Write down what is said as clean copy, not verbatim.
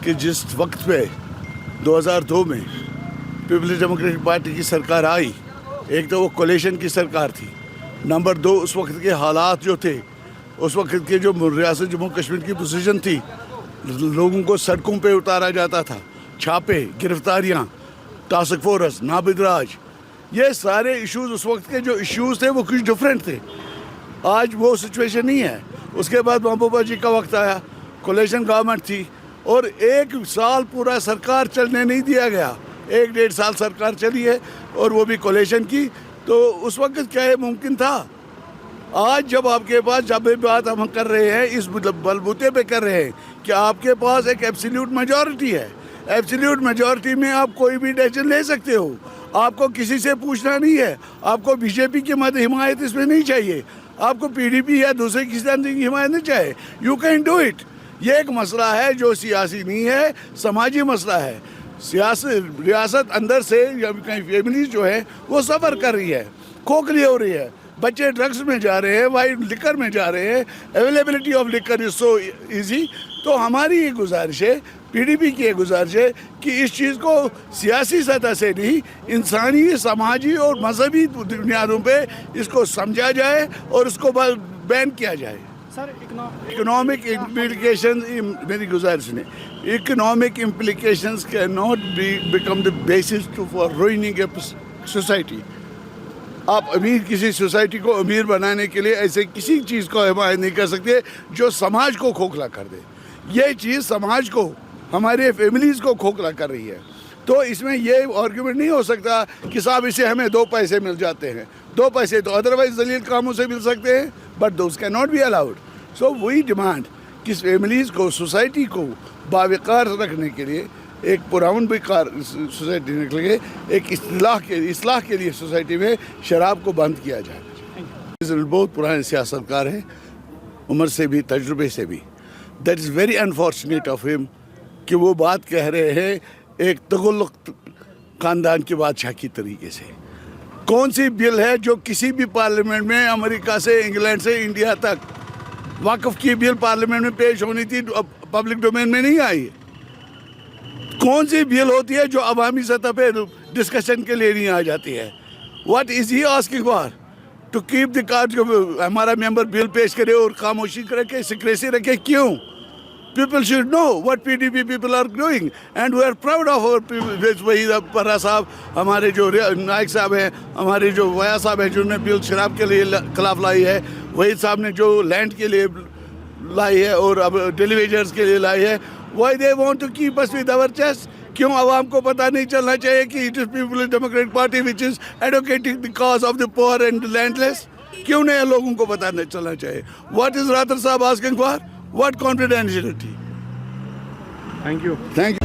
کہ جس وقت پہ 2002 میں پیپلز ڈیموکریٹک پارٹی کی سرکار آئی، ایک تو وہ کولیشن کی سرکار تھی، نمبر 2 اس وقت کے حالات جو تھے، اس وقت کے جو ریاست جموں کشمیر کی پوزیشن تھی، لوگوں کو سڑکوں پہ اتارا جاتا تھا، چھاپے، گرفتاریاں، ٹاسک فورس، نابد راج، یہ سارے ایشوز اس وقت کے جو ایشوز تھے وہ کچھ ڈفرینٹ تھے. آج وہ سچویشن نہیں ہے. اس کے بعد محبوبہ جی کا وقت آیا، کولیشن گورنمنٹ تھی، اور 1 سال پورا سرکار چلنے نہیں دیا گیا. 1-1.5 سال سرکار چلی ہے اور وہ بھی کولیشن کی. تو اس وقت کیا یہ ممکن تھا؟ آج جب آپ کے پاس جب یہ بات ہم کر رہے ہیں، اس بلبوتے پہ کر رہے ہیں کہ آپ کے پاس ایک ایبسلیوٹ میجورٹی ہے. ایبسلیوٹ میجورٹی میں آپ کوئی بھی ڈیسیژن لے سکتے ہو. آپ کو کسی سے پوچھنا نہیں ہے. آپ کو بی جے پی کی حمایت اس میں نہیں چاہیے. آپ کو پی ڈی پی یا دوسرے کسی طرح کی حمایت نہیں چاہیے. You can do it. یہ ایک مسئلہ ہے جو سیاسی نہیں ہے، سماجی مسئلہ ہے. ریاست اندر سے فیملیز جو ہے وہ سفر کر رہی ہے، کھوکھلی ہو رہی ہے. بچے ڈرگز میں جا رہے ہیں، وائٹ لکر میں جا رہے ہیں. Availability of لکر is so easy. تو ہماری یہ گزارش ہے، پی ڈی پی کی یہ گزارش ہے کہ اس چیز کو سیاسی سطح سے نہیں، انسانی، سماجی اور مذہبی بنیادوں پہ اس کو سمجھا جائے اور اس کو بین کیا جائے. سر اکنامک امپلیکیشن، میری گزارش نے، economic implications can not become the basis for ruining a society. آپ کسی سوسائٹی کو امیر بنانے کے لیے ایسے کسی چیز کو حمایت نہیں کر سکتے جو سماج کو کھوکھلا کر دے. یہ چیز سماج کو، ہمارے فیملیز کو کھوکھلا کر رہی ہے. تو اس میں یہ آرگیومنٹ نہیں ہو سکتا کہ صاحب اسے ہمیں 2 پیسے مل جاتے ہیں. 2 پیسے تو ادروائز ذلیل کاموں سے مل سکتے ہیں، but those can not be allowed. So we demand کہ فیملیز کو، سوسائٹی کو باوقار رکھنے کے لیے، ایک پرامن بیکار سوسائٹی رکھنے کے لیے، ایک اصلاح کے لیے سوسائٹی میں شراب کو بند کیا جائے. بہت پرانے سیاست کار ہیں، عمر سے بھی، تجربے سے بھی. That is very unfortunate of ہم کہ وہ بات کہہ رہے ہیں ایک تغلق خاندان کے بادشاہ کی طریقے سے. کون سی بل ہے جو کسی بھی پارلیمنٹ میں، امریکہ سے، انگلینڈ سے، انڈیا تک، وقف کی بل پارلیمنٹ میں پیش ہونی تھی، پبلک ڈومین میں نہیں آئی؟ کون سی بل ہوتی ہے جو عوامی سطح پہ ڈسکشن کے لیے نہیں آ جاتی ہے؟ What is he asking for? To keep the card, جو ہمارا ممبر بل پیش کرے اور خاموشی رکھے، سیکریسی رکھے. کیوں؟ People should know what PDP people are doing, and we are proud of our people. وہی پرا صاحب، ہمارے جو نائک صاحب ہیں، ہمارے جو ویا صاحب ہیں جنہوں نے بل شراب کے لیے خلاف لائی ہے، وہی صاحب نے جو لینڈ کے لیے لائی ہے اور اب ڈیلی ویجرز کے لیے لائی ہے. Why they want to keep us with our chest? کیوں عوام کو پتہ نہیں چلنا چاہیے کہ it is People's Democratic Party which is advocating the cause of the poor and the landless? کیوں نہیں لوگوں کو پتہ نہیں چلنا چاہیے؟ What is راتر صاحب asking for? What confidentiality? Thank you. Thank you.